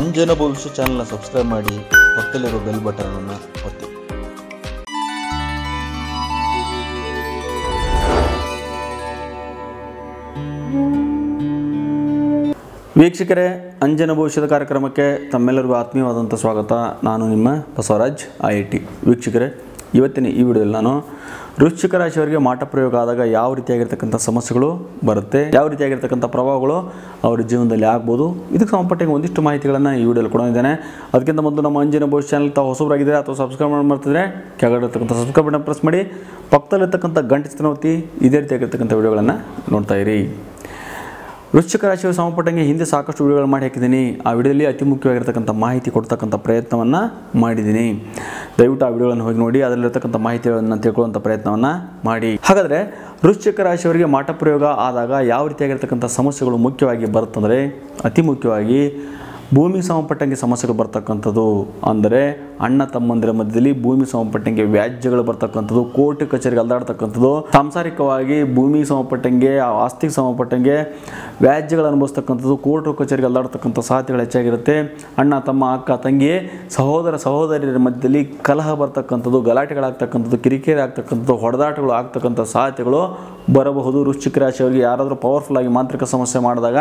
ಅಂಜನ ಭವಿಷ್ಯ ಚಾನಲ್ನ ಸಬ್ಸ್ಕ್ರೈಬ್ ಮಾಡಿ, ಪಕ್ಕದಲ್ಲಿರೋ ಬೆಲ್ ಬಟನ್ ಅನ್ನು ಒತ್ತಿ. ವೀಕ್ಷಕರೇ, ಅಂಜನ ಭವಿಷ್ಯದ ಕಾರ್ಯಕ್ರಮಕ್ಕೆ ತಮ್ಮೆಲ್ಲರಿಗೂ ಆತ್ಮೀಯವಾದಂಥ ಸ್ವಾಗತ. ನಾನು ನಿಮ್ಮ ಬಸವರಾಜ್ IIT. ವೀಕ್ಷಕರೇ, ಇವತ್ತಿನ ಈ ವಿಡಿಯೋದಲ್ಲಿ ನಾನು ವೃಶ್ಚಿಕ ರಾಶಿಯವರಿಗೆ ಮಾಟ ಪ್ರಯೋಗ ಆದಾಗ ಯಾವ ರೀತಿಯಾಗಿರ್ತಕ್ಕಂಥ ಸಮಸ್ಯೆಗಳು ಬರುತ್ತೆ, ಯಾವ ರೀತಿಯಾಗಿರ್ತಕ್ಕಂಥ ಪ್ರಭಾವಗಳು ಅವರ ಜೀವನದಲ್ಲಿ ಆಗ್ಬೋದು, ಇದಕ್ಕೆ ಸಂಬಂಧಪಟ್ಟ ಒಂದಿಷ್ಟು ಮಾಹಿತಿಗಳನ್ನು ಈ ವಿಡಿಯೋದಲ್ಲಿ ಕೊಡೋದಿದ್ದೇನೆ. ಅದಕ್ಕಿಂತ ಮೊದಲು ನಮ್ಮ ಅಂಜನ ಭವಿಷ್ಯ ಚಾನಲ್ ತಾವು ಹೊಸಬರಾಗಿದ್ದರೆ ಅಥವಾ ಸಬ್ಸ್ಕ್ರೈಬ್ ಮಾಡಿ ಮಾಡ್ತಿದ್ರೆ ಕೆಳಗಡೆ ಸಬ್ಸ್ಕ್ರೈಬ್ ಬಟನ್ ಪ್ರೆಸ್ ಮಾಡಿ, ಪಕ್ಕದಲ್ಲಿರ್ತಕ್ಕಂಥ ಗಂಟೆ ಚಿತ್ರ ಒತ್ತಿ ಇದೇ ರೀತಿಯಾಗಿರ್ತಕ್ಕಂಥ ವಿಡಿಯೋಗಳನ್ನು ನೋಡ್ತಾ ಇರಿ. ವೃಶ್ಚಿಕ ರಾಶಿಗೆ ಸಂಬಂಧಪಟ್ಟಂಗೆ ಹಿಂದೆ ಸಾಕಷ್ಟು ವಿಡಿಯೋಗಳು ಮಾಡಿ ಹಾಕಿದ್ದೀನಿ. ಆ ವಿಡಿಯೋದಲ್ಲಿ ಅತಿ ಮುಖ್ಯವಾಗಿರ್ತಕ್ಕಂಥ ಮಾಹಿತಿ ಕೊಡ್ತಕ್ಕಂಥ ಪ್ರಯತ್ನವನ್ನು ಮಾಡಿದ್ದೀನಿ. ದಯವಿಟ್ಟು ಆ ವಿಡಿಯೋಗಳನ್ನು ಹೋಗಿ ನೋಡಿ, ಅದರಲ್ಲಿರ್ತಕ್ಕಂಥ ಮಾಹಿತಿಗಳನ್ನು ತಿಳ್ಕೊಳ್ಳುವಂಥ ಪ್ರಯತ್ನವನ್ನು ಮಾಡಿ. ಹಾಗಾದರೆ ವೃಶ್ಚಿಕ ರಾಶಿಯವರಿಗೆ ಮಾಟ ಪ್ರಯೋಗ ಆದಾಗ ಯಾವ ರೀತಿಯಾಗಿರ್ತಕ್ಕಂಥ ಸಮಸ್ಯೆಗಳು ಮುಖ್ಯವಾಗಿ ಬರುತ್ತಂದರೆ, ಅತಿ ಮುಖ್ಯವಾಗಿ ಭೂಮಿ ಸಂಬಂಧಪಟ್ಟಂಗೆ ಸಮಸ್ಯೆಗಳು ಬರ್ತಕ್ಕಂಥದ್ದು. ಅಂದರೆ ಅಣ್ಣ ತಮ್ಮಂದಿರ ಮಧ್ಯದಲ್ಲಿ ಭೂಮಿ ಸಂಬಂಧಪಟ್ಟಂಗೆ ವ್ಯಾಜ್ಯಗಳು ಬರ್ತಕ್ಕಂಥದ್ದು, ಕೋರ್ಟ್ ಕಚೇರಿಗೆ ಅಲ್ದಾಡ್ತಕ್ಕಂಥದ್ದು, ಸಾಂಸಾರಿಕವಾಗಿ ಭೂಮಿ ಸಂಬಂಧಪಟ್ಟಂಗೆ ಆಸ್ತಿಗೆ ಸಂಬಂಧಪಟ್ಟಂಗೆ ವ್ಯಾಜ್ಯಗಳು ಅನುಭವಿಸ್ತಕ್ಕಂಥದ್ದು, ಕೋರ್ಟ್ ಕಚೇರಿಗೆ ಅಲ್ದಾಡ್ತಕ್ಕಂಥ ಸಾಧ್ಯತೆಗಳು ಹೆಚ್ಚಾಗಿರುತ್ತೆ. ಅಣ್ಣ ತಮ್ಮ ಅಕ್ಕ ತಂಗಿ ಸಹೋದರ ಸಹೋದರಿಯರ ಮಧ್ಯದಲ್ಲಿ ಕಲಹ ಬರ್ತಕ್ಕಂಥದ್ದು, ಗಲಾಟೆಗಳಾಗ್ತಕ್ಕಂಥದ್ದು, ಕಿರಿಕಿರಿ ಆಗ್ತಕ್ಕಂಥದ್ದು, ಹೊಡೆದಾಟಗಳು ಆಗ್ತಕ್ಕಂಥ ಸಾಧ್ಯತೆಗಳು ಬರಬಹುದು. ವೃಶ್ಚಿಕ ರಾಶಿಯವರಿಗೆ ಯಾರಾದರೂ ಪವರ್ಫುಲ್ ಆಗಿ ಮಾಂತ್ರಿಕ ಸಮಸ್ಯೆ ಮಾಡಿದಾಗ,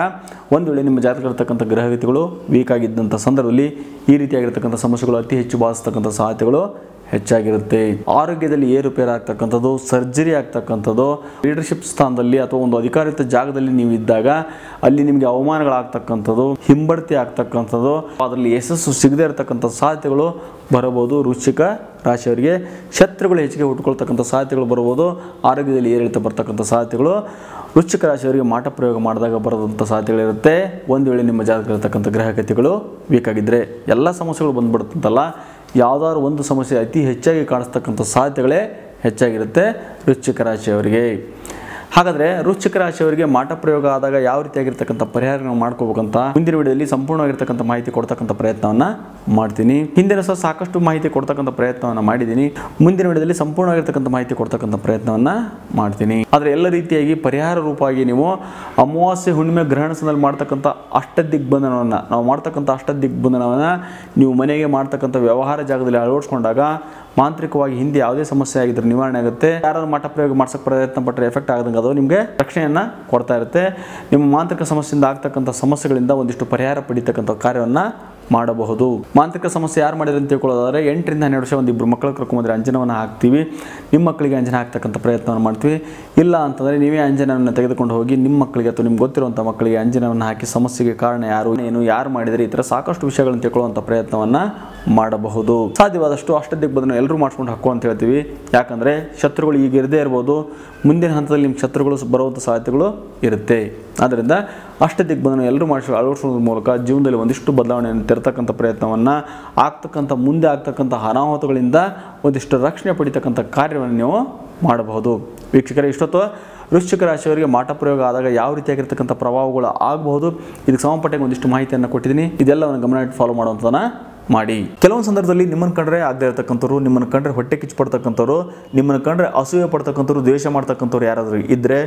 ಒಂದು ವೇಳೆ ನಿಮ್ಮ ಜಾತಕ ಇರತಕ್ಕಂಥ ಗ್ರಹಗತಿಗಳು ವೀಕ್ ಆಗಿದ್ದಂಥ ಸಂದರ್ಭದಲ್ಲಿ ಈ ರೀತಿಯಾಗಿರ್ತಕ್ಕಂಥ ಸಮಸ್ಯೆಗಳು ಅತಿ ಹೆಚ್ಚು ಬಾಧಿಸ್ತಕ್ಕಂಥ ಸಾಧ್ಯತೆಗಳು ಹೆಚ್ಚಾಗಿರುತ್ತೆ. ಆರೋಗ್ಯದಲ್ಲಿ ಏರುಪೇರು ಆಗ್ತಕ್ಕಂಥದ್ದು, ಸರ್ಜರಿ ಆಗ್ತಕ್ಕಂಥದ್ದು, ಲೀಡರ್ಶಿಪ್ ಸ್ಥಾನದಲ್ಲಿ ಅಥವಾ ಒಂದು ಅಧಿಕಾರಿತ ಜಾಗದಲ್ಲಿ ನೀವು ಇದ್ದಾಗ ಅಲ್ಲಿ ನಿಮಗೆ ಅವಮಾನಗಳಾಗ್ತಕ್ಕಂಥದ್ದು, ಹಿಂಬಡ್ತಿ ಆಗ್ತಕ್ಕಂಥದ್ದು, ಅದರಲ್ಲಿ ಯಶಸ್ಸು ಸಿಗದೇ ಇರತಕ್ಕಂಥ ಸಾಧ್ಯತೆಗಳು ಬರಬಹುದು. ವೃಶ್ಚಿಕ ರಾಶಿಯವರಿಗೆ ಶತ್ರುಗಳು ಹೆಚ್ಚಿಗೆ ಹುಟ್ಟುಕೊಳ್ತಕ್ಕಂಥ ಸಾಧ್ಯತೆಗಳು ಬರ್ಬೋದು. ಆರೋಗ್ಯದಲ್ಲಿ ಏರಿಳಿತ ಬರ್ತಕ್ಕಂಥ ಸಾಧ್ಯತೆಗಳು ವೃಶ್ಚಿಕ ರಾಶಿಯವರಿಗೆ ಮಾಟ ಪ್ರಯೋಗ ಮಾಡಿದಾಗ ಬರೋದಂಥ ಸಾಧ್ಯತೆಗಳಿರುತ್ತೆ. ಒಂದು ವೇಳೆ ನಿಮ್ಮ ಜಾತಕ ಇರತಕ್ಕಂಥ ಗ್ರಹಗತಿಗಳು ವೀಕ್ ಆಗಿದ್ದರೆ ಎಲ್ಲ ಸಮಸ್ಯೆಗಳು ಬಂದ್ಬಿಡುತ್ತಂತಲ್ಲ, ಯಾವುದಾದ್ರು ಒಂದು ಸಮಸ್ಯೆ ಅತಿ ಹೆಚ್ಚಾಗಿ ಕಾಣಿಸ್ತಕ್ಕಂಥ ಸಾಧ್ಯತೆಗಳೇ ಹೆಚ್ಚಾಗಿರುತ್ತೆ ವೃಶ್ಚಿಕ ರಾಶಿಯವರಿಗೆ. ಹಾಗಾದರೆ ವೃಶ್ಚಿಕ ರಾಶಿಯವರಿಗೆ ಮಾಟ ಪ್ರಯೋಗ ಆದಾಗ ಯಾವ ರೀತಿಯಾಗಿರ್ತಕ್ಕಂಥ ಪರಿಹಾರಗಳನ್ನು ಮಾಡ್ಕೋಬೇಕಂತ ಮುಂದಿನ ವಿಡಿಯೋದಲ್ಲಿ ಸಂಪೂರ್ಣವಾಗಿರ್ತಕ್ಕಂಥ ಮಾಹಿತಿ ಕೊಡ್ತಕ್ಕಂಥ ಪ್ರಯತ್ನವನ್ನು ಮಾಡ್ತೀನಿ. ಹಿಂದಿನ ಸಹ ಸಾಕಷ್ಟು ಮಾಹಿತಿ ಕೊಡ್ತಕ್ಕಂಥ ಪ್ರಯತ್ನವನ್ನು ಮಾಡಿದ್ದೀನಿ. ಮುಂದಿನ ವಿಡಿಯೋದಲ್ಲಿ ಸಂಪೂರ್ಣವಾಗಿರ್ತಕ್ಕಂಥ ಮಾಹಿತಿ ಕೊಡ್ತಕ್ಕಂಥ ಪ್ರಯತ್ನವನ್ನು ಮಾಡ್ತೀನಿ. ಆದರೆ ಎಲ್ಲ ರೀತಿಯಾಗಿ ಪರಿಹಾರ ರೂಪವಾಗಿ ನೀವು ಅಮಾವಾಸ್ಯೆ ಹುಣ್ಣಿಮೆ ಗ್ರಹಣ ಸಮಯದಲ್ಲಿ ಮಾಡ್ತಕ್ಕಂಥ ಅಷ್ಟದಿಗ್ಬಂಧನವನ್ನು, ನಾವು ಮಾಡ್ತಕ್ಕಂಥ ಅಷ್ಟದಿಗ್ಬಂಧನವನ್ನು ನೀವು ಮನೆಗೆ ಮಾಡ್ತಕ್ಕಂಥ ವ್ಯವಹಾರ ಜಾಗದಲ್ಲಿ ಅಳವಡಿಸ್ಕೊಂಡಾಗ ಮಾಂತ್ರಿಕವಾಗಿ ಹಿಂದೆ ಯಾವುದೇ ಸಮಸ್ಯೆ ಆಗಿದ್ರೆ ನಿವಾರಣೆ ಆಗುತ್ತೆ. ಯಾರಾದ್ರೂ ಮಾಟ ಪ್ರಯೋಗ ಮಾಡ್ಸೋಕ್ಕೆ ಪ್ರಯತ್ನ ಪಟ್ಟರೆ ಎಫೆಕ್ಟ್ ಆಗದಂಗೆ ಅದು ನಿಮಗೆ ರಕ್ಷಣೆಯನ್ನು ಕೊಡ್ತಾ ಇರುತ್ತೆ. ನಿಮ್ಮ ಮಾಂತ್ರಿಕ ಸಮಸ್ಯೆಯಿಂದ ಆಗ್ತಕ್ಕಂಥ ಸಮಸ್ಯೆಗಳಿಂದ ಒಂದಿಷ್ಟು ಪರಿಹಾರ ಪಡಿತಕ್ಕಂಥ ಕಾರ್ಯವನ್ನು ಮಾಡಬಹುದು. ಮಾಂತ್ರಿಕ ಸಮಸ್ಯೆ ಯಾರು ಮಾಡಿದ್ರೆ ಅಂತ ತಿಳ್ಕೊಳ್ಳೋದಾದರೆ 8 ರಿಂದ 12 ವರ್ಷ ಒಂದಿಬ್ಬರು ಮಕ್ಕಳು ಕರ್ಕೊಂಬಂದರೆ ಅಂಜನವನ್ನು ಹಾಕ್ತೀವಿ. ನಿಮ್ಮ ಮಕ್ಕಳಿಗೆ ಅಂಜನ ಹಾಕ್ತಕ್ಕಂಥ ಪ್ರಯತ್ನವನ್ನು ಮಾಡ್ತೀವಿ. ಇಲ್ಲ ಅಂತಂದರೆ ನೀವೇ ಅಂಜನವನ್ನು ತೆಗೆದುಕೊಂಡು ಹೋಗಿ ನಿಮ್ಮ ಮಕ್ಕಳಿಗೆ ಅಥವಾ ನಿಮ್ಗೆ ಗೊತ್ತಿರುವಂಥ ಮಕ್ಕಳಿಗೆ ಅಂಜನವನ್ನು ಹಾಕಿ ಸಮಸ್ಯೆಗೆ ಕಾರಣ ಯಾರು, ಏನು, ಯಾರು ಮಾಡಿದರೆ, ಈ ಥರ ಸಾಕಷ್ಟು ವಿಷಯಗಳನ್ನು ತಿಳ್ಕೊಳ್ಳುವಂಥ ಪ್ರಯತ್ನವನ್ನು ಮಾಡಬಹುದು. ಸಾಧ್ಯವಾದಷ್ಟು ಅಷ್ಟದಿಗ್ಬಂಧನ ಎಲ್ಲರೂ ಮಾಡ್ಕೊಂಡು ಹಾಕೋ ಅಂತ ಹೇಳ್ತೀವಿ. ಯಾಕಂದರೆ ಶತ್ರುಗಳು ಈಗ ಇರದೇ ಇರ್ಬೋದು, ಮುಂದಿನ ಹಂತದಲ್ಲಿ ನಿಮ್ಮ ಶತ್ರುಗಳು ಬರುವಂಥ ಸಾಧ್ಯತೆಗಳು ಇರುತ್ತೆ. ಆದ್ದರಿಂದ ಅಷ್ಟದಿಗ್ಬಂಧನ ಎಲ್ಲರೂ ಅಳವಡಿಸೋದ್ರ ಮೂಲಕ ಜೀವನದಲ್ಲಿ ಒಂದಿಷ್ಟು ಬದಲಾವಣೆಯನ್ನು ತರತಕ್ಕಂಥ ಪ್ರಯತ್ನವನ್ನು, ಮುಂದೆ ಆಗ್ತಕ್ಕಂಥ ಅನಾಹುತಗಳಿಂದ ಒಂದಿಷ್ಟು ರಕ್ಷಣೆ ಪಡಿತಕ್ಕಂಥ ಕಾರ್ಯವನ್ನು ನೀವು ಮಾಡಬಹುದು. ವೀಕ್ಷಕರೇ, ಇಷ್ಟೊತ್ತು ವೃಶ್ಚಿಕ ರಾಶಿಯವರಿಗೆ ಮಾಟ ಪ್ರಯೋಗ ಆದಾಗ ಯಾವ ರೀತಿಯಾಗಿರ್ತಕ್ಕಂಥ ಪ್ರಭಾವಗಳು ಆಗಬಹುದು, ಇದಕ್ಕೆ ಸಂಬಂಧಪಟ್ಟ ಒಂದಿಷ್ಟು ಮಾಹಿತಿಯನ್ನು ಕೊಟ್ಟಿದ್ದೀನಿ. ಇದೆಲ್ಲವನ್ನು ಗಮನ ಇಟ್ಟು ಫಾಲೋ ಮಾಡುವಂಥದ್ದನ್ನು ಮಾಡಿ. ಕೆಲವೊಂದು ಸಂದರ್ಭದಲ್ಲಿ ನಿಮ್ಮನ್ನು ಕಂಡ್ರೆ ಆಗದೆ ಇರತಕ್ಕಂಥವ್ರು, ನಿಮ್ಮನ್ನು ಕಂಡ್ರೆ ಹೊಟ್ಟೆ ಕಿಚ್ಚು ಪಡ್ತಕ್ಕಂಥವ್ರು, ನಿಮ್ಮನ್ನು ಕಂಡ್ರೆ ಅಸೂಯೆ ಪಡ್ತಕ್ಕಂಥವ್ರು, ದ್ವೇಷ ಮಾಡ್ತಕ್ಕಂಥವ್ರು ಯಾರಾದರೂ ಇದ್ದರೆ,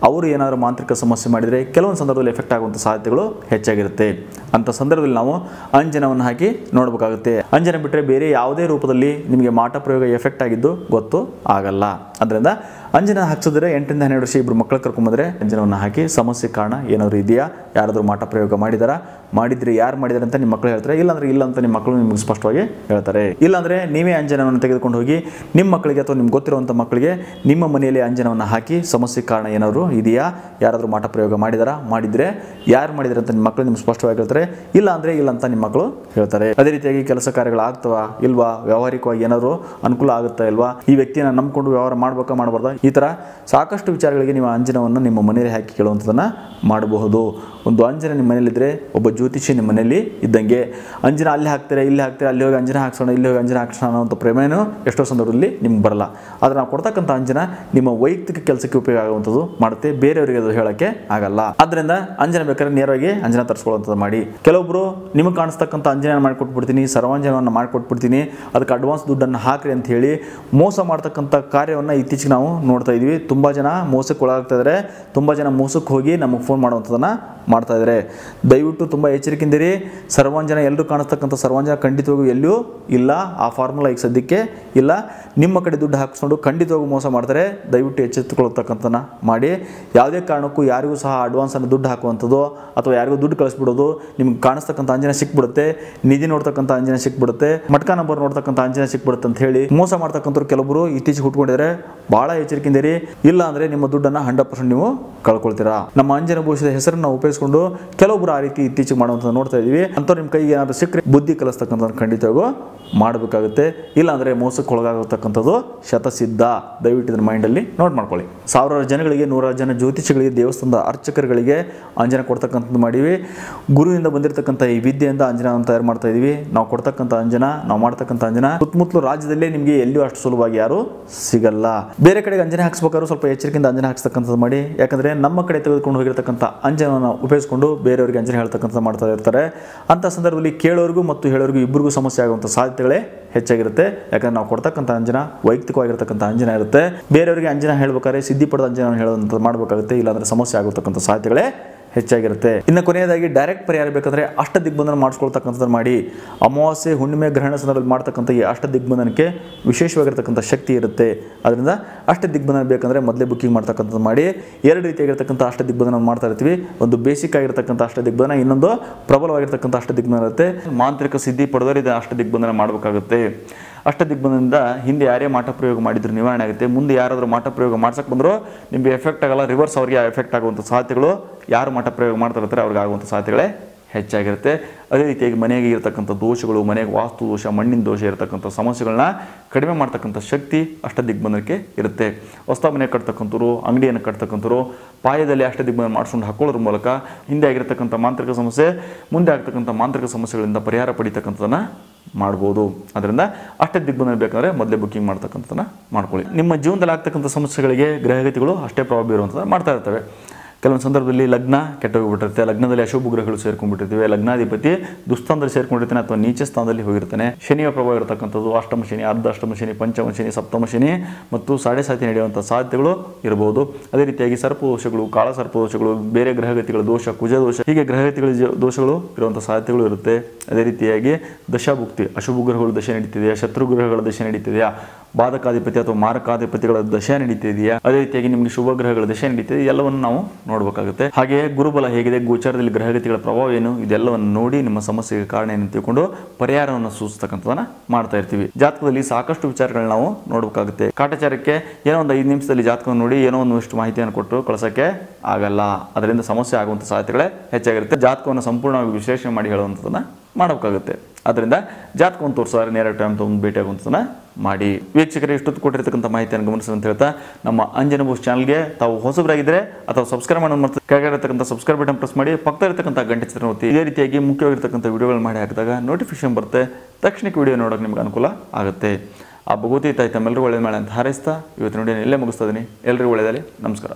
ಅವರು ಏನಾದರೂ ಮಾಂತ್ರಿಕ ಸಮಸ್ಯೆ ಮಾಡಿದರೆ ಕೆಲವೊಂದು ಸಂದರ್ಭದಲ್ಲಿ ಎಫೆಕ್ಟ್ ಆಗುವಂಥ ಸಾಧ್ಯತೆಗಳು ಹೆಚ್ಚಾಗಿರುತ್ತೆ. ಅಂಥ ಸಂದರ್ಭದಲ್ಲಿ ನಾವು ಅಂಜನವನ್ನು ಹಾಕಿ ನೋಡಬೇಕಾಗುತ್ತೆ. ಅಂಜನ ಬಿಟ್ಟರೆ ಬೇರೆ ಯಾವುದೇ ರೂಪದಲ್ಲಿ ನಿಮಗೆ ಮಾಟ ಪ್ರಯೋಗ ಎಫೆಕ್ಟ್ ಆಗಿದ್ದು ಗೊತ್ತು ಆಗಲ್ಲ. ಅದರಿಂದ ಅಂಜನ ಹಾಕ್ಸಿದ್ರೆ 8 ರಿಂದ 12 ವರ್ಷ ಇಬ್ಬರು ಮಕ್ಕಳು ಕರ್ಕೊಂಬಂದರೆ ಅಂಜನವನ್ನು ಹಾಕಿ ಸಮಸ್ಯೆ ಕಾರಣ ಏನಾದರೂ ಇದೆಯಾ, ಯಾರಾದರೂ ಮಾಟ ಪ್ರಯೋಗ ಮಾಡಿದರೆ ಯಾರು ಮಾಡಿದ್ದಾರೆ ಅಂತ ನಿಮ್ಮ ಮಕ್ಕಳು ಹೇಳ್ತಾರೆ. ಇಲ್ಲಾಂದರೆ ಇಲ್ಲ ಅಂತ ನಿಮ್ಮ ಮಕ್ಕಳು ನಿಮಗೆ ಸ್ಪಷ್ಟವಾಗಿ ಹೇಳ್ತಾರೆ. ಇಲ್ಲಾಂದರೆ ನೀವೇ ಅಂಜನವನ್ನು ತೆಗೆದುಕೊಂಡು ಹೋಗಿ ನಿಮ್ಮ ಮಕ್ಕಳಿಗೆ ಅಥವಾ ನಿಮ್ಗೆ ಗೊತ್ತಿರುವಂಥ ಮಕ್ಕಳಿಗೆ ನಿಮ್ಮ ಮನೆಯಲ್ಲಿ ಅಂಜನವನ್ನು ಹಾಕಿ ಸಮಸ್ಯೆ ಕಾರಣ ಏನಾದರೂ ಇದೆಯಾ, ಯಾರಾದರೂ ಮಾಟ ಪ್ರಯೋಗ ಮಾಡಿದರೆ ಯಾರು ಮಾಡಿದ್ದಾರೆ ಅಂತ ನಿಮ್ಮ ಮಕ್ಕಳು ನಿಮ್ಗೆ ಸ್ಪಷ್ಟವಾಗಿ ಹೇಳ್ತಾರೆ. ಇಲ್ಲ ಅಂದರೆ ಇಲ್ಲ ಅಂತ ನಿಮ್ಮ ಮಕ್ಕಳು ಹೇಳ್ತಾರೆ. ಅದೇ ರೀತಿಯಾಗಿ ಕೆಲಸ ಕಾರ್ಯಗಳು ಆಗ್ತವಾ ಇಲ್ವಾ, ವ್ಯಾವಹಾರಿಕವಾಗಿ ಏನಾದರೂ ಅನುಕೂಲ ಆಗುತ್ತಾ ಇಲ್ವಾ, ಈ ವ್ಯಕ್ತಿಯನ್ನು ನಂಬಿಕೊಂಡು ವ್ಯವಹಾರ ಮಾಡಬೇಕಾ ಮಾಡಬಾರ್ದಾ, ಈ ಥರ ಸಾಕಷ್ಟು ವಿಚಾರಗಳಿಗೆ ನೀವು ಅಂಜನವನ್ನು ನಿಮ್ಮ ಮನೆಯಲ್ಲಿ ಹಾಕಿ ಕೇಳುವಂಥದ್ದನ್ನು ಮಾಡಬಹುದು. ಒಂದು ಅಂಜನ ನಿಮ್ಮ ಮನೆಯಲ್ಲಿದ್ದರೆ ಒಬ್ಬ ಜ್ಯೋತಿಷಿ ನಿಮ್ಮ ಮನೆಯಲ್ಲಿ ಇದ್ದಂಗೆ. ಅಂಜನ ಅಲ್ಲಿ ಹಾಕ್ತಾರೆ, ಇಲ್ಲಿ ಹಾಕ್ತಾರೆ, ಅಲ್ಲಿ ಹೋಗಿ ಅಂಜನ ಹಾಕ್ಸೋಣ, ಇಲ್ಲಿ ಹೋಗಿ ಅಂಜನ ಹಾಕ್ಸೋಣ ಅನ್ನೋಂಥ ಪ್ರೇಮೇನೂ ಎಷ್ಟೋ ಸಂದರ್ಭದಲ್ಲಿ ನಿಮ್ಗೆ ಬರಲ್ಲ. ಆದರೆ ನಾವು ಕೊಡ್ತಕ್ಕಂಥ ಅಂಜನ ನಿಮ್ಮ ವೈಯಕ್ತಿಕ ಕೆಲಸಕ್ಕೆ ಉಪಯೋಗ ಆಗುವಂಥದ್ದು ಮಾಡುತ್ತೆ. ಮಾಡುತ್ತೆ, ಬೇರೆಯವರಿಗೆ ಅದು ಹೇಳೋಕ್ಕೆ ಆಗಲ್ಲ. ಆದ್ದರಿಂದ ಅಂಜನ ಬೇಕಾದ್ರೆ ನೇರವಾಗಿ ಅಂಜನ ತರಿಸ್ಕೊಳ್ಳುವಂಥದ್ದು ಮಾಡಿ. ಕೆಲವೊಬ್ಬರು ನಿಮಗೆ ಕಾಣಿಸ್ತಕ್ಕಂಥ ಅಂಜನ ಮಾಡಿಕೊಟ್ಬಿಡ್ತೀನಿ, ಸರ್ವಾಂಜನವನ್ನು ಮಾಡಿಕೊಟ್ಬಿಡ್ತೀನಿ, ಅದಕ್ಕೆ ಅಡ್ವಾನ್ಸ್ ದುಡ್ಡನ್ನು ಹಾಕ್ರಿ ಅಂತ ಹೇಳಿ ಮೋಸ ಮಾಡ್ತಕ್ಕಂಥ ಕಾರ್ಯವನ್ನು ಇತ್ತೀಚೆಗೆ ನಾವು ನೋಡ್ತಾ ಇದ್ವಿ. ತುಂಬ ಜನ ಮೋಸಕ್ಕೆ ಒಳಗಾಗ್ತಾ ಇದ್ದಾರೆ, ತುಂಬ ಜನ ಮೋಸಕ್ಕೆ ಹೋಗಿ ನಮಗೆ ಫೋನ್ ಮಾಡುವಂಥದ್ದನ್ನು ಮಾಡ್ತಾ ಇದ್ದಾರೆ. ದಯವಿಟ್ಟು ತುಂಬ ಎಚ್ಚರಿಕೆಯಿಂದಿರಿ. ಸರ್ವಾಂಜನ ಎಲ್ಲರೂ ಕಾಣಿಸ್ತಕ್ಕಂಥ ಸರ್ವಾಂಜನ ಖಂಡಿತವಾಗೂ ಎಲ್ಲೂ ಇಲ್ಲ. ಆ ಫಾರ್ಮುಲಾ ಈಗ ಸದ್ಯಕ್ಕೆ ಇಲ್ಲ. ನಿಮ್ಮ ಕಡೆ ದುಡ್ಡು ಹಾಕಿಸ್ಕೊಂಡು ಖಂಡಿತವಾಗೂ ಮೋಸ ಮಾಡ್ತಾರೆ. ದಯವಿಟ್ಟು ಎಚ್ಚೆತ್ತುಕೊಳ್ಳತಕ್ಕಂಥನ ಮಾಡಿ. ಯಾವುದೇ ಕಾರಣಕ್ಕೂ ಯಾರಿಗೂ ಸಹ ಅಡ್ವಾನ್ಸನ್ನು ದುಡ್ಡು ಹಾಕುವಂಥದ್ದು ಅಥವಾ ಯಾರಿಗೂ ದುಡ್ಡು ಕಳಿಸ್ಬಿಡೋದು. ನಿಮ್ಗೆ ಕಾಣಿಸ್ತಕ್ಕಂಥ ಅಂಜನ ಸಿಕ್ಬಿಡುತ್ತೆ, ನಿಧಿ ನೋಡ್ತಕ್ಕಂಥ ಅಂಜನ ಸಿಕ್ಬಿಡುತ್ತೆ, ಮಟ್ಕಾ ನಂಬರ್ ನೋಡ್ತಕ್ಕಂಥ ಅಂಜನ ಸಿಕ್ಬಿಡುತ್ತೆ ಅಂತ ಹೇಳಿ ಮೋಸ ಮಾಡ್ತಕ್ಕಂಥವ್ರು ಕೆಲವೊಬ್ಬರು ಇತ್ತೀಚೆಗೆ ಹುಟ್ಕೊಂಡಿದ್ದಾರೆ. ಭಾಳ ಎಚ್ಚರಿಕೆಯಿಂದಿರಿ. ಇಲ್ಲ ಅಂದರೆ ನಿಮ್ಮ ದುಡ್ಡನ್ನು 100% ನೀವು ಕಳ್ಕೊಳ್ತೀರಾ. ನಮ್ಮ ಅಂಜನ ಭವಿಷ್ಯದ ಹೆಸರನ್ನು ಉಪಯೋಗಿಸ್ಕೊಂಡು ಕೆಲವೊಬ್ಬರು ಆ ರೀತಿ ಇತ್ತೀಚೆಗೆ ಮಾಡುವಂಥದ್ದು ನೋಡ್ತಾ ಇದ್ದೀವಿ. ಅಂಥವ್ರು ನಿಮ್ಮ ಕೈಗೆ ಏನಾದರೂ ಸಿಕ್ಕರೆ ಬುದ್ಧಿ ಕಲಿಸ್ತಕ್ಕಂಥದ್ದು ಖಂಡಿತವಾಗೂ ಮಾಡಬೇಕಾಗುತ್ತೆ. ಇಲ್ಲಾಂದರೆ ಮೋಸಕ್ಕೆ ಒಳಗಾಗತಕ್ಕಂಥದ್ದು ಶತಸಿದ್ಧ. ದಯವಿಟ್ಟು ಇದನ್ನ ಮೈಂಡಲ್ಲಿ ನೋಟ್ ಮಾಡ್ಕೊಳ್ಳಿ. ಸಾವಿರಾರು ಜನಗಳಿಗೆ, ನೂರಾರು ಜನ ಜ್ಯೋತಿಷಿಗಳಿಗೆ, ದೇವಸ್ಥಾನದ ಅರ್ಚಕರುಗಳಿಗೆ ಅಂಜನ ಕೊಡ್ತಕ್ಕಂಥದ್ದು ಮಾಡಿವಿ. ಗುರುವಿನಿಂದ ಬಂದಿರತಕ್ಕಂಥ ಈ ವಿದ್ಯೆಯಿಂದ ಅಂಜನವನ್ನು ತಯಾರು ಮಾಡ್ತಾ ಇದ್ದೀವಿ. ನಾವು ಕೊಡ್ತಕ್ಕಂಥ ಅಂಜನ, ನಾವು ಮಾಡ್ತಕ್ಕಂಥ ಅಂಜನ ಸುತ್ತಮುತ್ತಲು ರಾಜ್ಯದಲ್ಲೇ ನಿಮಗೆ ಎಲ್ಲಿಯೂ ಅಷ್ಟು ಸುಲಭವಾಗಿ ಯಾರು ಸಿಗಲ್ಲ. ಬೇರೆ ಕಡೆಗೆ ಅಂಜನ ಹಾಕ್ಸ್ಬೇಕಾದ್ರೂ ಸ್ವಲ್ಪ ಎಚ್ಚರಿಕೆಯಿಂದ ಅಂಜನ ಹಾಕ್ಸ್ತಕ್ಕಂಥದ್ದು ಮಾಡಿ. ಯಾಕಂದರೆ ನಮ್ಮ ಕಡೆ ತೆಗೆದುಕೊಂಡು ಹೋಗಿರ್ತಕ್ಕಂಥ ಅಂಜನವನ್ನು ಉಪಯೋಗಿಸ್ಕೊಂಡು ಬೇರೆಯವರಿಗೆ ಅಂಜನ ಹೇಳ್ತಕ್ಕಂಥ ಮಾಡ್ತಾ ಇರ್ತಾರೆ. ಅಂಥ ಸಂದರ್ಭದಲ್ಲಿ ಕೇಳೋರಿಗೂ ಮತ್ತು ಹೇಳೋರಿಗೂ ಇಬ್ಬರಿಗೂ ಸಮಸ್ಯೆ ಆಗುವಂಥ ಸಾಧ್ಯತೆಗಳೇ ಹೆಚ್ಚಾಗಿರುತ್ತೆ. ಯಾಕಂದರೆ ನಾವು ಕೊಡ್ತಕ್ಕಂಥ ಅಂಜನ ವೈಯಕ್ತಿಕವಾಗಿರ್ತಕ್ಕಂಥ ಅಂಜನ ಇರುತ್ತೆ. ಬೇರೆಯವರಿಗೆ ಅಂಜನ ಹೇಳ್ಬೇಕಾದ್ರೆ ಸಿದ್ಧಿ ಪಡೆದ ಅಂಜನ ಹೇಳೋದಂಥದ್ದು ಮಾಡಬೇಕಾಗುತ್ತೆ. ಇಲ್ಲಾಂದರೆ ಸಮಸ್ಯೆ ಆಗತಕ್ಕಂಥ ಸಾಧ್ಯತೆಗಳೇ ಹೆಚ್ಚಾಗಿರುತ್ತೆ. ಇನ್ನು ಕೊನೆಯದಾಗಿ ಡೈರೆಕ್ಟ್ ಪರಿಹಾರ ಬೇಕಂದರೆ ಅಷ್ಟ ದಿಗ್ಬಂಧನ ಮಾಡಿಸ್ಕೊಳ್ತಕ್ಕಂಥದ್ದು ಮಾಡಿ. ಅಮಾವಾಸ್ಯೆ, ಹುಣ್ಣಿಮೆ, ಗ್ರಹಣ ಸಂದರ್ಭದಲ್ಲಿ ಮಾಡ್ತಕ್ಕಂಥ ಈ ಅಷ್ಟ ದಿಗ್ಬಂಧನಕ್ಕೆ ವಿಶೇಷವಾಗಿರ್ತಕ್ಕಂಥ ಶಕ್ತಿ ಇರುತ್ತೆ. ಅದರಿಂದ ಅಷ್ಟ ದಿಗ್ಬಂಧನ ಬೇಕಂದರೆ ಮೊದಲೇ ಬುಕ್ಕಿಂಗ್ ಮಾಡ್ತಕ್ಕಂಥದ್ದು ಮಾಡಿ. ಎರಡು ರೀತಿಯಾಗಿರ್ತಕ್ಕಂಥ ಅಷ್ಟ ದಿಗ್ಬಂಧನ ಮಾಡ್ತಾ ಇರ್ತೀವಿ. ಒಂದು ಬೇಸಿಕ್ ಆಗಿರ್ತಕ್ಕಂಥ ಅಷ್ಟ ದಿಗ್ಬಂಧನ, ಇನ್ನೊಂದು ಪ್ರಬಲವಾಗಿರ್ತಕ್ಕಂಥ ಅಷ್ಟ ದಿಗ್ಬಂಧನ ಇರುತ್ತೆ. ಮಾಂತ್ರಿಕ ಸಿದ್ಧಿ ಪಡೆದವರು ಇದು ಅಷ್ಟ ದಿಗ್ಬಂಧನ ಮಾಡಬೇಕಾಗುತ್ತೆ. ಅಷ್ಟ ದಿಗ್ಬಂಧನದಿಂದ ಹಿಂದೆ ಯಾರೇ ಮಾಟ ಪ್ರಯೋಗ ಮಾಡಿದ್ರು ನಿವಾರಣೆ ಆಗುತ್ತೆ. ಮುಂದೆ ಯಾರಾದರೂ ಮಾಟ ಪ್ರಯೋಗ ಮಾಡ್ಸಕ್ಕೆ ಬಂದರೂ ನಿಮಗೆ ಎಫೆಕ್ಟ್ ಆಗಲ್ಲ, ರಿವರ್ಸ್ ಅವ್ರಿಗೆ ಎಫೆಕ್ಟ್ ಆಗುವಂಥ ಸಾಧ್ಯತೆಗಳು, ಯಾರು ಮಾಟ ಪ್ರಯೋಗ ಮಾಡ್ತಾ ಇರ್ತಾರೆ ಅವ್ರಿಗೆ ಆಗುವಂಥ ಸಾಧ್ಯತೆಗಳೇ ಹೆಚ್ಚಾಗಿರುತ್ತೆ. ಅದೇ ರೀತಿಯಾಗಿ ಮನೆಗೆ ಇರತಕ್ಕಂಥ ದೋಷಗಳು, ಮನೆಗೆ ವಾಸ್ತು ದೋಷ, ಮಣ್ಣಿನ ದೋಷ ಇರತಕ್ಕಂಥ ಸಮಸ್ಯೆಗಳನ್ನ ಕಡಿಮೆ ಮಾಡ್ತಕ್ಕಂಥ ಶಕ್ತಿ ಅಷ್ಟ ದಿಗ್ಬಂಧನಕ್ಕೆ ಇರುತ್ತೆ. ಹೊಸ ಮನೆ ಕಟ್ತಕ್ಕಂಥವ್ರು, ಅಂಗಡಿಯನ್ನು ಕಟ್ತಕ್ಕಂಥವ್ರು ಪಾಯದಲ್ಲಿ ಅಷ್ಟ ದಿಗ್ಬಂಧನ ಮಾಡಿಸ್ಕೊಂಡು ಹಾಕೊಳ್ಳೋದ್ರ ಮೂಲಕ ಹಿಂದೆ ಆಗಿರತಕ್ಕಂಥ ಮಾಂತ್ರಿಕ ಸಮಸ್ಯೆ, ಮುಂದೆ ಆಗ್ತಕ್ಕಂಥ ಮಾಂತ್ರಿಕ ಸಮಸ್ಯೆಗಳಿಂದ ಪರಿಹಾರ ಪಡಿತಕ್ಕಂಥದ್ದನ್ನು ಮಾಡ್ಬೋದು. ಅದರಿಂದ ಅಷ್ಟೇ ದಿಗ್ಬಂಧನ ಬೇಕಂದರೆ ಮೊದಲೇ ಬುಕ್ಕಿಂಗ್ ಮಾಡ್ತಕ್ಕಂಥದ್ದನ್ನು ಮಾಡ್ಕೊಳ್ಳಿ. ನಿಮ್ಮ ಜೀವನದಲ್ಲಿ ಆಗ್ತಕ್ಕಂಥ ಸಮಸ್ಯೆಗಳಿಗೆ ಗ್ರಹಗತಿಗಳು ಅಷ್ಟೇ ಪ್ರಭಾವ ಇರುವಂಥದ್ದು ಮಾಡ್ತಾ ಇರ್ತವೆ. ಕೆಲವೊಂದು ಸಂದರ್ಭದಲ್ಲಿ ಲಗ್ನ ಕೆಟ್ಟೋಗಿಬಿಟ್ಟಿರುತ್ತೆ, ಲಗ್ನದಲ್ಲಿ ಅಶುಭ ಗ್ರಹಗಳು ಸೇರ್ಕೊಂಡ್ಬಿಟ್ಟಿರ್ತೀವಿ, ಲಗ್ನಾಧಿಪತಿ ದುಸ್ಥಾನದಲ್ಲಿ ಸೇರ್ಕೊಂಡಿರ್ತಾನೆ ಅಥವಾ ನೀಚ ಸ್ಥಾನದಲ್ಲಿ ಹೋಗಿರ್ತಾನೆ. ಶನಿಯ ಪ್ರಭಾವ ಇರತಕ್ಕಂಥದ್ದು, ಅಷ್ಟಮ ಶನಿ, ಅರ್ಧ ಅಷ್ಟಮ ಶನಿ, ಪಂಚಮ ಶನಿ, ಸಪ್ತಮ ಶನಿ ಮತ್ತು ಸಾಡೆ ಸಾತಿ ನಡೆಯುವಂಥ ಸಾಧ್ಯತೆಗಳು ಇರಬಹುದು. ಅದೇ ರೀತಿಯಾಗಿ ಸರ್ಪದೋಷಗಳು, ಕಾಳ ಸರ್ಪದೋಷಗಳು, ಬೇರೆ ಗ್ರಹಗತಿಗಳ ದೋಷ, ಕುಜ ದೋಷ, ಹೀಗೆ ಗ್ರಹಗತಿಗಳ ದೋಷಗಳು ಇರುವಂಥ ಸಾಧ್ಯತೆಗಳು ಇರುತ್ತೆ. ಅದೇ ರೀತಿಯಾಗಿ ದಶಾಭುಕ್ತಿ, ಅಶುಭ ಗ್ರಹಗಳು ದಶೆ ನಡೀತಿದೆಯಾ, ಶತ್ರು ಗ್ರಹಗಳ ದಶೆ ನಡೀತಿದೆಯಾ, ಬಾಧಕಾಧಿಪತಿ ಅಥವಾ ಮಾರಕಾಧಿಪತಿಗಳ ದಶೆ ನಡೀತಿದೆಯಾ, ಅದೇ ರೀತಿಯಾಗಿ ನಿಮಗೆ ಶುಭ ಗ್ರಹಗಳ ದಶೆ ನಡೀತಿದೆ, ಎಲ್ಲವನ್ನು ನಾವು ನೋಡಬೇಕಾಗುತ್ತೆ. ಹಾಗೆಯೇ ಗುರುಬಲ ಹೇಗಿದೆ, ಗೋಚಾರದಲ್ಲಿ ಗ್ರಹಗತಿಗಳ ಪ್ರಭಾವ ಏನು, ಇದೆಲ್ಲವನ್ನು ನೋಡಿ ನಿಮ್ಮ ಸಮಸ್ಯೆಗೆ ಕಾರಣ ಏನು ತಿಳ್ಕೊಂಡು ಪರಿಹಾರವನ್ನು ಸೂಚಿಸ್ತಕ್ಕಂಥದನ್ನ ಮಾಡ್ತಾ ಇರ್ತೀವಿ. ಜಾತಕದಲ್ಲಿ ಸಾಕಷ್ಟು ವಿಚಾರಗಳನ್ನ ನಾವು ನೋಡಬೇಕಾಗುತ್ತೆ. ಕಾಟಾಚಾರಕ್ಕೆ ಏನೋ ಒಂದು 5 ನಿಮಿಷದಲ್ಲಿ ಜಾತಕವನ್ನು ನೋಡಿ ಏನೋ ಒಂದಷ್ಟು ಮಾಹಿತಿಯನ್ನು ಕೊಟ್ಟು ಕಳಿಸೋಕ್ಕೆ ಆಗಲ್ಲ. ಅದರಿಂದ ಸಮಸ್ಯೆ ಆಗುವಂಥ ಸಾಧ್ಯತೆಗಳೇ ಹೆಚ್ಚಾಗಿರುತ್ತೆ. ಜಾತಕವನ್ನು ಸಂಪೂರ್ಣವಾಗಿ ವಿಶ್ಲೇಷಣೆ ಮಾಡಿ ಹೇಳುವಂಥದ್ದನ್ನ ಮಾಡಬೇಕಾಗುತ್ತೆ. ಅದರಿಂದ ಜಾತಕವನ್ನು ತೋರಿಸಿದ್ರೆ ನೇರ ಟೈಮ್ ತೊಗೊಂಡು ಭೇಟಿ ಆಗುವಂಥದ್ದನ್ನ ಮಾಡಿ. ವೀಕ್ಷಕರೇ, ಇಷ್ಟೊತ್ತು ಕೊಟ್ಟಿರ್ತಕ್ಕಂಥ ಮಾಹಿತಿಯನ್ನು ಗಮನಿಸಿ ಅಂತ ಹೇಳ್ತಾ ನಮ್ಮ ಅಂಜನ ಭವಿಷ್ಯ ಚಾನಲ್ಗೆ ತಾವು ಹೊಸಬರಾಗಿದ್ದರೆ ಅಥವಾ ಸಬ್ಸ್ಕ್ರೈಬ್ ಮಾಡೋದು ಮತ್ತು ಕೆಳಗಡೆ ಇರತಕ್ಕಂಥ ಸಬ್ಸ್ಕ್ರೈಬ್ ಬಟನ್ ಪ್ರೆಸ್ ಮಾಡಿ, ಪಕ್ಕದ ಇರತಕ್ಕಂಥ ಗಂಟೆ ಚಿತ್ರ ಒತ್ತಿ. ಇದೇ ರೀತಿಯಾಗಿ ಮುಖ್ಯವಾಗಿರ್ತಕ್ಕಂಥ ವಿಡಿಯೋಗಳು ಮಾಡಿ ಹಾಕಿದಾಗ ನೋಟಿಫಿಕೇಶನ್ ಬರುತ್ತೆ, ತಕ್ಷಣಕ್ಕೆ ವಿಡಿಯೋ ನೋಡೋಕೆ ನಿಮ್ಗೆ ಅನುಕೂಲ ಆಗುತ್ತೆ. ಆ ಭಗವತಿ ತಾಯಿ ತಮ್ಮೆಲ್ಲರೂ ಒಳ್ಳೆಯ ಮಾಡಿ ಅಂತ ಹಾರೈಸ್ತಾ ಇವತ್ತು ನೋಡಿ ಎಲ್ಲೇ ಮುಗಿಸ್ತಾ ಇದ್ದೀನಿ. ಎಲ್ಲರಿಗೂ ಒಳ್ಳೆಯದಾಗಲಿ. ನಮಸ್ಕಾರ.